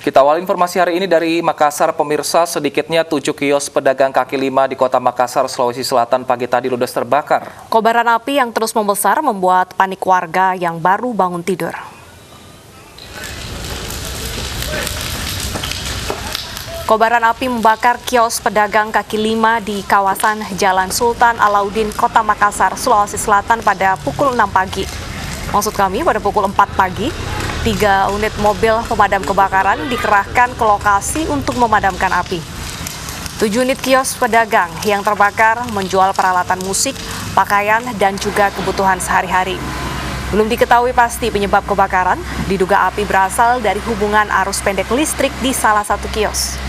Kita awal informasi hari ini dari Makassar, pemirsa. Sedikitnya 7 kios pedagang kaki lima di kota Makassar, Sulawesi Selatan pagi tadi ludes terbakar. Kobaran api yang terus membesar membuat panik warga yang baru bangun tidur. Kobaran api membakar kios pedagang kaki lima di kawasan Jalan Sultan Alauddin, Kota Makassar, Sulawesi Selatan pada pukul 6 pagi. Maksud kami pada pukul 4 pagi. 3 unit mobil pemadam kebakaran dikerahkan ke lokasi untuk memadamkan api. 7 unit kios pedagang yang terbakar menjual peralatan musik, pakaian, dan juga kebutuhan sehari-hari. Belum diketahui pasti penyebab kebakaran, diduga api berasal dari hubungan arus pendek listrik di salah satu kios.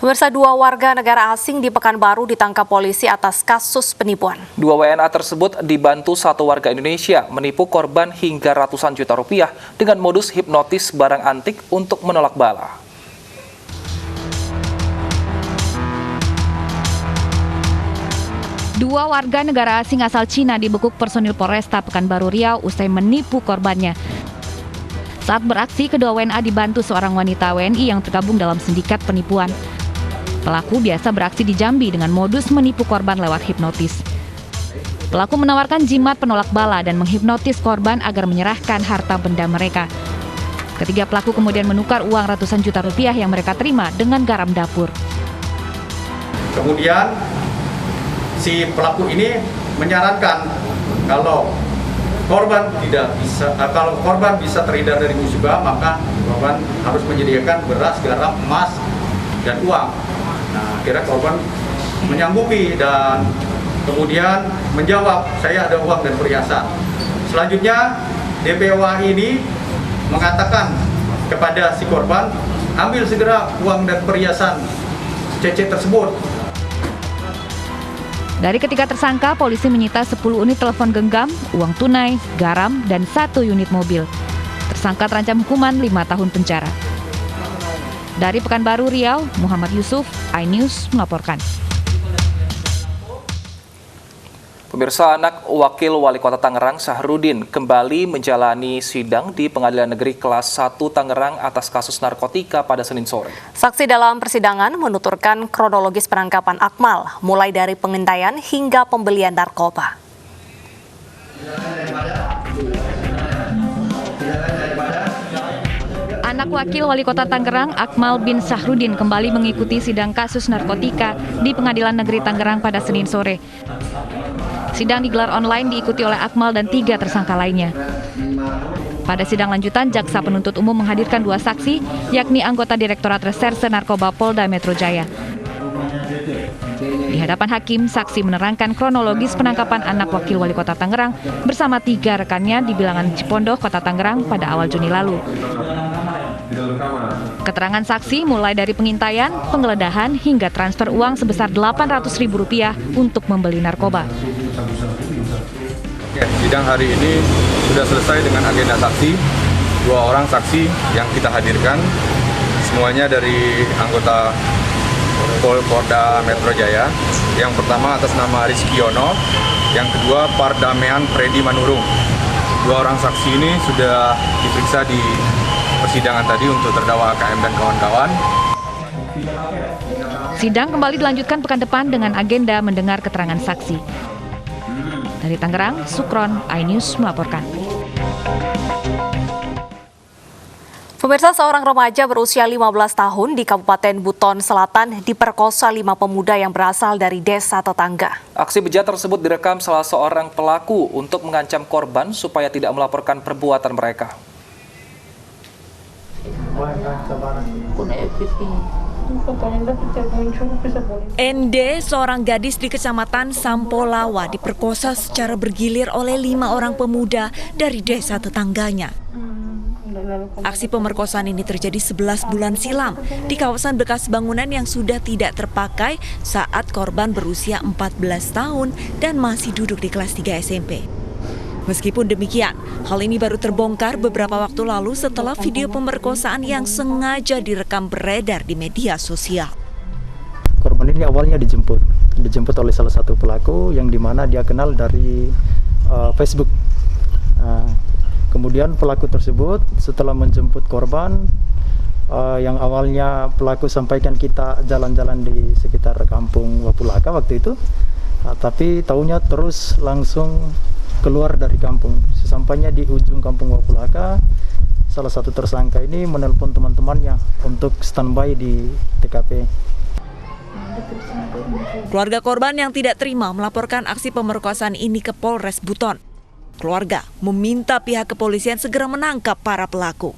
Pemirsa, 2 warga negara asing di Pekanbaru ditangkap polisi atas kasus penipuan. 2 WNA tersebut dibantu 1 warga Indonesia menipu korban hingga ratusan juta rupiah dengan modus hipnotis barang antik untuk menolak bala. Dua warga negara asing asal Cina dibekuk personil Polresta Pekanbaru Riau usai menipu korbannya. Saat beraksi, kedua WNA dibantu seorang wanita WNI yang tergabung dalam sindikat penipuan. Pelaku biasa beraksi di Jambi dengan modus menipu korban lewat hipnotis. Pelaku menawarkan jimat penolak bala dan menghipnotis korban agar menyerahkan harta benda mereka. Ketiga pelaku kemudian menukar uang ratusan juta rupiah yang mereka terima dengan garam dapur. Kemudian si pelaku ini menyarankan kalau korban bisa terhindar dari musibah, maka korban harus menyediakan beras, garam, emas, dan uang. Nah, akhirnya korban menyanggupi dan kemudian menjawab, saya ada uang dan perhiasan. Selanjutnya DPOA ini mengatakan kepada si korban, ambil segera uang dan perhiasan CC tersebut. Dari ketiga tersangka, polisi menyita 10 unit telepon genggam, uang tunai, garam, dan 1 unit mobil. Tersangka terancam hukuman 5 tahun penjara. Dari Pekanbaru Riau, Muhammad Yusuf, iNews melaporkan. Pemirsa, anak Wakil Wali Kota Tangerang, Sahrudin, kembali menjalani sidang di Pengadilan Negeri Kelas 1 Tangerang atas kasus narkotika pada Senin sore. Saksi dalam persidangan menuturkan kronologis penangkapan Akmal, mulai dari pengintaian hingga pembelian narkoba. Anak Wakil Wali Kota Tangerang, Akmal bin Sahrudin, kembali mengikuti sidang kasus narkotika di Pengadilan Negeri Tangerang pada Senin sore. Sidang digelar online diikuti oleh Akmal dan 3 tersangka lainnya. Pada sidang lanjutan, jaksa penuntut umum menghadirkan 2 saksi, yakni anggota Direktorat Reserse Narkoba Polda Metro Jaya. Di hadapan hakim, saksi menerangkan kronologis penangkapan anak Wakil Wali Kota Tangerang bersama 3 rekannya di Bilangan Cipondoh, Kota Tangerang pada awal Juni lalu. Keterangan saksi mulai dari pengintaian, penggeledahan, hingga transfer uang sebesar Rp800.000 untuk membeli narkoba. Sidang hari ini sudah selesai dengan agenda saksi. 2 orang saksi yang kita hadirkan, semuanya dari anggota Polda Metro Jaya. Yang pertama atas nama Rizky Yono, yang kedua Pardamean Freddy Manurung. 2 orang saksi ini sudah diperiksa di persidangan tadi untuk terdakwa AKM dan kawan-kawan. Sidang kembali dilanjutkan pekan depan dengan agenda mendengar keterangan saksi. Dari Tangerang, Sukron, iNews melaporkan. Pemirsa, seorang remaja berusia 15 tahun di Kabupaten Buton Selatan diperkosa 5 pemuda yang berasal dari desa tetangga. Aksi bejat tersebut direkam salah seorang pelaku untuk mengancam korban supaya tidak melaporkan perbuatan mereka. Ende, seorang gadis di Kecamatan Sampolawa, diperkosa secara bergilir oleh 5 orang pemuda dari desa tetangganya. Aksi pemerkosaan ini terjadi 11 bulan silam di kawasan bekas bangunan yang sudah tidak terpakai saat korban berusia 14 tahun dan masih duduk di kelas 3 SMP. Meskipun demikian, hal ini baru terbongkar beberapa waktu lalu setelah video pemerkosaan yang sengaja direkam beredar di media sosial. Korban ini awalnya dijemput dijemput oleh salah satu pelaku yang dimana dia kenal dari Facebook. Kemudian pelaku tersebut setelah menjemput korban, yang awalnya pelaku sampaikan kita jalan-jalan di sekitar kampung Wapulaka waktu itu, tapi taunya terus langsung keluar dari kampung. Sesampainya di ujung kampung Wapulaka, salah satu tersangka ini menelpon teman-temannya untuk standby di TKP. Keluarga korban yang tidak terima melaporkan aksi pemerkosaan ini ke Polres Buton. Keluarga meminta pihak kepolisian segera menangkap para pelaku.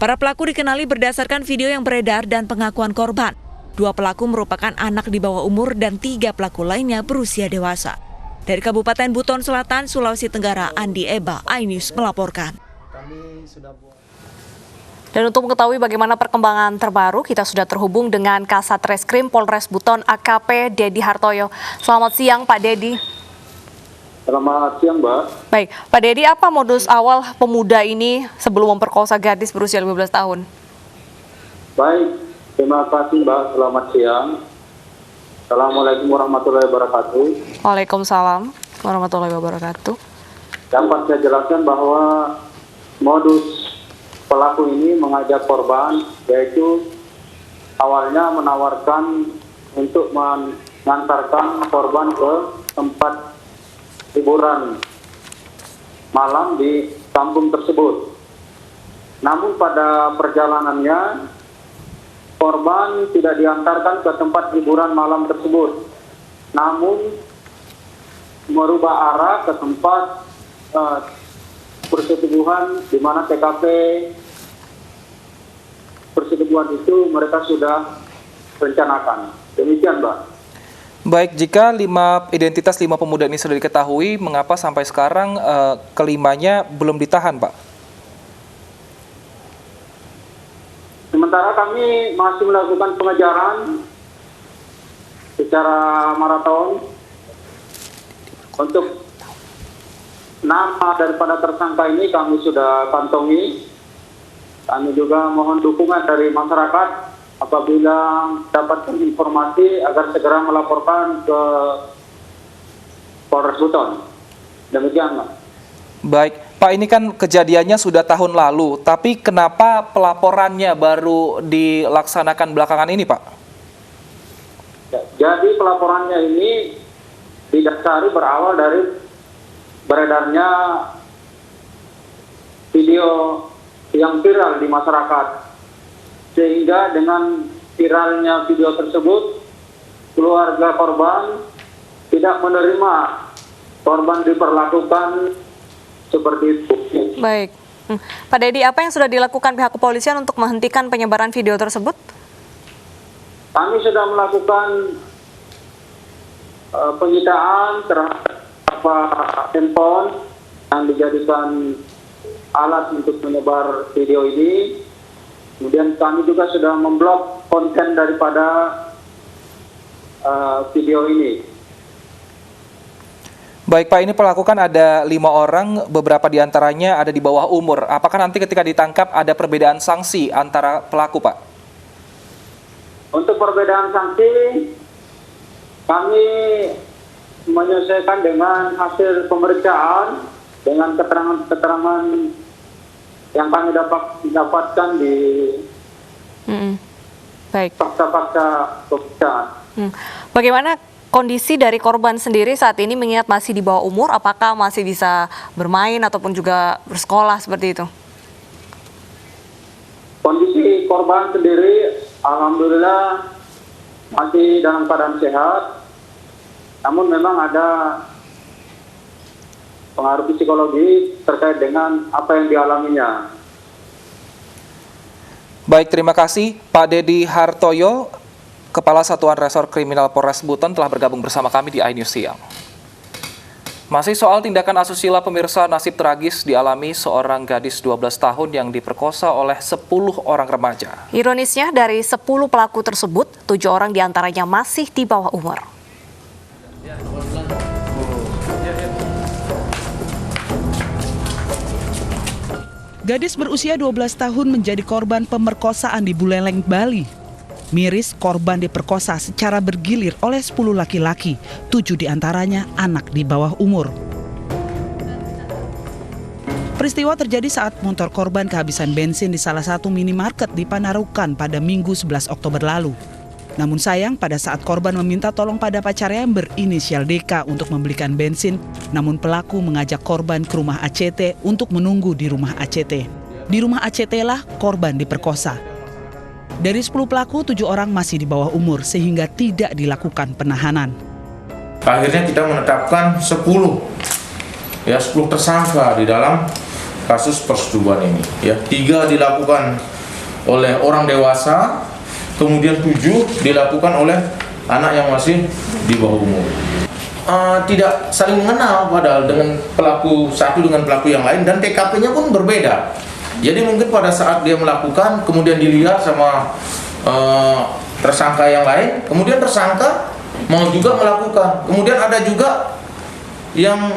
Para pelaku dikenali berdasarkan video yang beredar dan pengakuan korban. 2 pelaku merupakan anak di bawah umur dan 3 pelaku lainnya berusia dewasa. Dari Kabupaten Buton Selatan, Sulawesi Tenggara, Andi Eba, iNews melaporkan. Dan untuk mengetahui bagaimana perkembangan terbaru, kita sudah terhubung dengan Kasat Reskrim Polres Buton AKP Dedi Hartoyo. Selamat siang Pak Dedi. Selamat siang, Mbak. Baik, Pak Dedi, apa modus awal pemuda ini sebelum memperkosa gadis berusia 15 tahun? Baik, terima kasih Mbak. Selamat siang. Assalamualaikum warahmatullahi wabarakatuh. Waalaikumsalam warahmatullahi wabarakatuh. Dapat saya jelaskan bahwa modus pelaku ini mengajak korban, yaitu awalnya menawarkan untuk mengantarkan korban ke tempat hiburan malam di kampung tersebut. Namun pada perjalanannya, korban tidak diantarkan ke tempat hiburan malam tersebut, namun merubah arah ke tempat persetubuhan di mana TKP persetubuhan itu mereka sudah rencanakan. Demikian, Mbak. Baik, jika identitas 5 pemuda ini sudah diketahui, mengapa sampai sekarang kelimanya belum ditahan, Pak? Sementara kami masih melakukan pengejaran secara maraton untuk nama daripada tersangka ini kami sudah kantongi. Kami juga mohon dukungan dari masyarakat apabila dapatkan informasi agar segera melaporkan ke Polres Buton. Demikian, Pak. Baik, Pak, ini kan kejadiannya sudah tahun lalu, tapi kenapa pelaporannya baru dilaksanakan belakangan ini, Pak? Ya, jadi pelaporannya ini didasari berawal dari beredarnya video yang viral di masyarakat. Sehingga dengan viralnya video tersebut, keluarga korban tidak menerima korban diperlakukan seperti itu. Baik. Pak Dedi, apa yang sudah dilakukan pihak kepolisian untuk menghentikan penyebaran video tersebut? Kami sudah melakukan penyitaan terhadap handphone yang dijadikan alat untuk menyebar video ini. Kemudian kami juga sudah memblok konten daripada video ini. Baik, Pak, ini pelaku kan ada 5 orang, beberapa diantaranya ada di bawah umur. Apakah nanti ketika ditangkap ada perbedaan sanksi antara pelaku, Pak? Untuk perbedaan sanksi, kami menyesuaikan dengan hasil pemeriksaan, dengan keterangan-keterangan yang kami dapatkan di Baik. fakta-fakta pemeriksaan. Bagaimana kondisi dari korban sendiri saat ini mengingat masih di bawah umur? Apakah masih bisa bermain ataupun juga bersekolah seperti itu? Kondisi korban sendiri, alhamdulillah masih dalam keadaan sehat. Namun memang ada pengaruh psikologi terkait dengan apa yang dialaminya. Baik, terima kasih Pak Dedi Hartoyo, Kepala Satuan Resor Kriminal Polres Buton telah bergabung bersama kami di iNews Siang. Masih soal tindakan asusila, pemirsa, nasib tragis dialami seorang gadis 12 tahun yang diperkosa oleh 10 orang remaja. Ironisnya, dari 10 pelaku tersebut, 7 orang diantaranya masih di bawah umur. Gadis berusia 12 tahun menjadi korban pemerkosaan di Buleleng, Bali. Miris, korban diperkosa secara bergilir oleh 10 laki-laki, 7 diantaranya anak di bawah umur. Peristiwa terjadi saat motor korban kehabisan bensin di salah satu minimarket di Panarukan pada Minggu 11 Oktober lalu. Namun sayang, pada saat korban meminta tolong pada pacarnya yang berinisial DK untuk membelikan bensin, namun pelaku mengajak korban ke rumah ACT untuk menunggu di rumah ACT. Di rumah ACT lah korban diperkosa. Dari 10 pelaku, 7 orang masih di bawah umur sehingga tidak dilakukan penahanan. Akhirnya kita menetapkan 10 tersangka di dalam kasus persetubuhan ini. 3 dilakukan oleh orang dewasa, kemudian 7 dilakukan oleh anak yang masih di bawah umur. Tidak saling mengenal padahal dengan pelaku satu dengan pelaku yang lain, dan TKP-nya pun berbeda. Jadi mungkin pada saat dia melakukan, kemudian dilihat sama tersangka yang lain, kemudian tersangka mau juga melakukan. Kemudian ada juga yang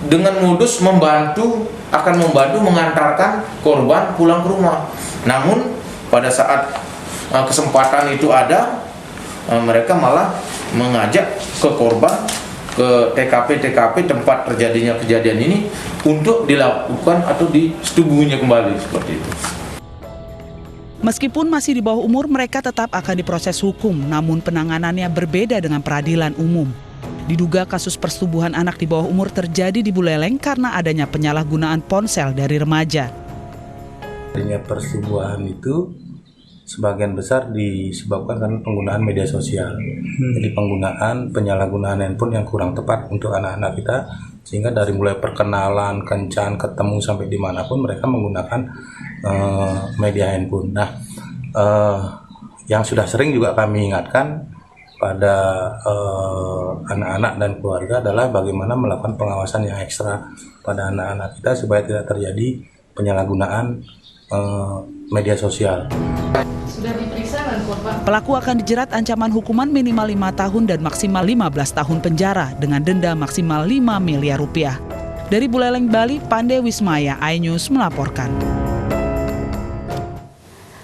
dengan modus akan membantu mengantarkan korban pulang ke rumah. Namun pada saat kesempatan itu ada, mereka malah mengajak ke korban ke TKP tempat terjadinya kejadian ini untuk dilakukan atau disetubuhinya kembali seperti itu. Meskipun masih di bawah umur, mereka tetap akan diproses hukum, namun penanganannya berbeda dengan peradilan umum. Diduga kasus persetubuhan anak di bawah umur terjadi di Buleleng karena adanya penyalahgunaan ponsel dari remaja. Adanya persetubuhan itu sebagian besar disebabkan karena penggunaan media sosial. Jadi penyalahgunaan handphone yang kurang tepat untuk anak-anak kita, sehingga dari mulai perkenalan, kencan, ketemu sampai dimanapun mereka menggunakan media handphone. Nah, yang sudah sering juga kami ingatkan pada anak-anak dan keluarga adalah bagaimana melakukan pengawasan yang ekstra pada anak-anak kita supaya tidak terjadi penyalahgunaan media sosial. Pelaku akan dijerat ancaman hukuman minimal 5 tahun dan maksimal 15 tahun penjara dengan denda maksimal 5 miliar rupiah. Dari Buleleng, Bali, Pande Wismaya, iNews melaporkan.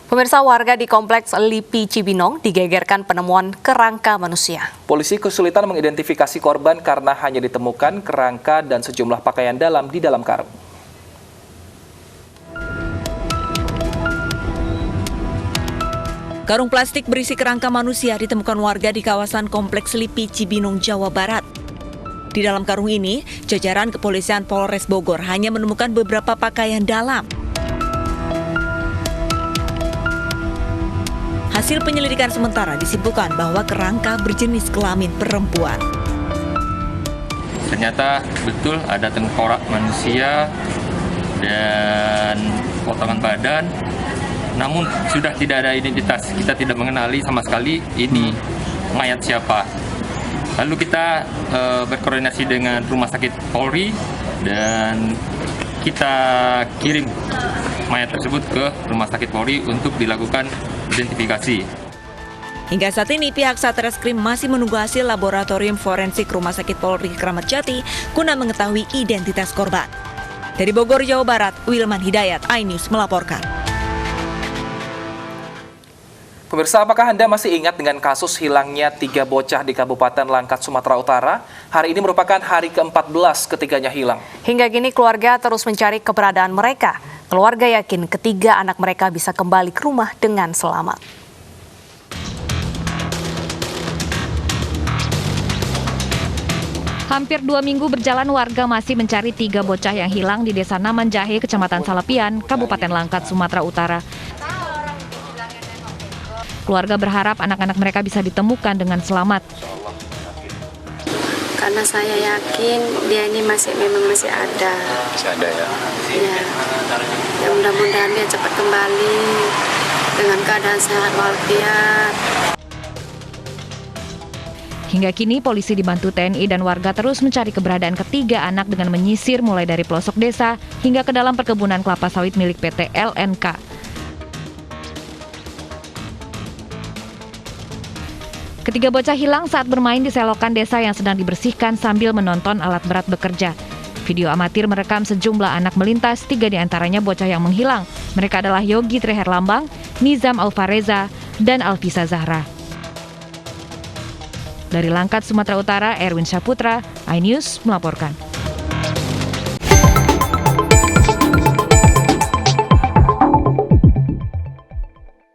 Pemirsa, warga di Kompleks Lipi Cibinong digegerkan penemuan kerangka manusia. Polisi kesulitan mengidentifikasi korban karena hanya ditemukan kerangka dan sejumlah pakaian dalam di dalam karung. Karung plastik berisi kerangka manusia ditemukan warga di kawasan Kompleks Lipi Cibinong, Jawa Barat. Di dalam karung ini, jajaran kepolisian Polres Bogor hanya menemukan beberapa pakaian dalam. Hasil penyelidikan sementara disimpulkan bahwa kerangka berjenis kelamin perempuan. Ternyata betul ada tengkorak manusia dan potongan badan. Namun sudah tidak ada identitas, kita tidak mengenali sama sekali ini mayat siapa. Lalu kita berkoordinasi dengan Rumah Sakit Polri dan kita kirim mayat tersebut ke Rumah Sakit Polri untuk dilakukan identifikasi. Hingga saat ini pihak Satreskrim masih menunggu hasil laboratorium forensik Rumah Sakit Polri Kramat Jati guna mengetahui identitas korban. Dari Bogor, Jawa Barat, Wilman Hidayat, iNews melaporkan. Pemirsa, apakah Anda masih ingat dengan kasus hilangnya 3 bocah di Kabupaten Langkat, Sumatera Utara? Hari ini merupakan hari ke-14 ketiganya hilang. Hingga kini keluarga terus mencari keberadaan mereka. Keluarga yakin ketiga anak mereka bisa kembali ke rumah dengan selamat. Hampir 2 minggu berjalan, warga masih mencari 3 bocah yang hilang di Desa Namanjahe, Kecamatan Salapian, Kabupaten Langkat, Sumatera Utara. Keluarga berharap anak-anak mereka bisa ditemukan dengan selamat. Karena saya yakin dia ini memang masih ada. Masih ada ya? Ya. Ya mudah-mudahan dia cepat kembali dengan keadaan sehat walafiat. Hingga kini polisi dibantu TNI dan warga terus mencari keberadaan ketiga anak dengan menyisir mulai dari pelosok desa hingga ke dalam perkebunan kelapa sawit milik PT LNK. Ketiga bocah hilang saat bermain di selokan desa yang sedang dibersihkan sambil menonton alat berat bekerja. Video amatir merekam sejumlah anak melintas, 3 diantaranya bocah yang menghilang. Mereka adalah Yogi Treherlambang, Nizam Alfareza, dan Alvisa Zahra. Dari Langkat, Sumatera Utara, Erwin Saputra, iNews melaporkan.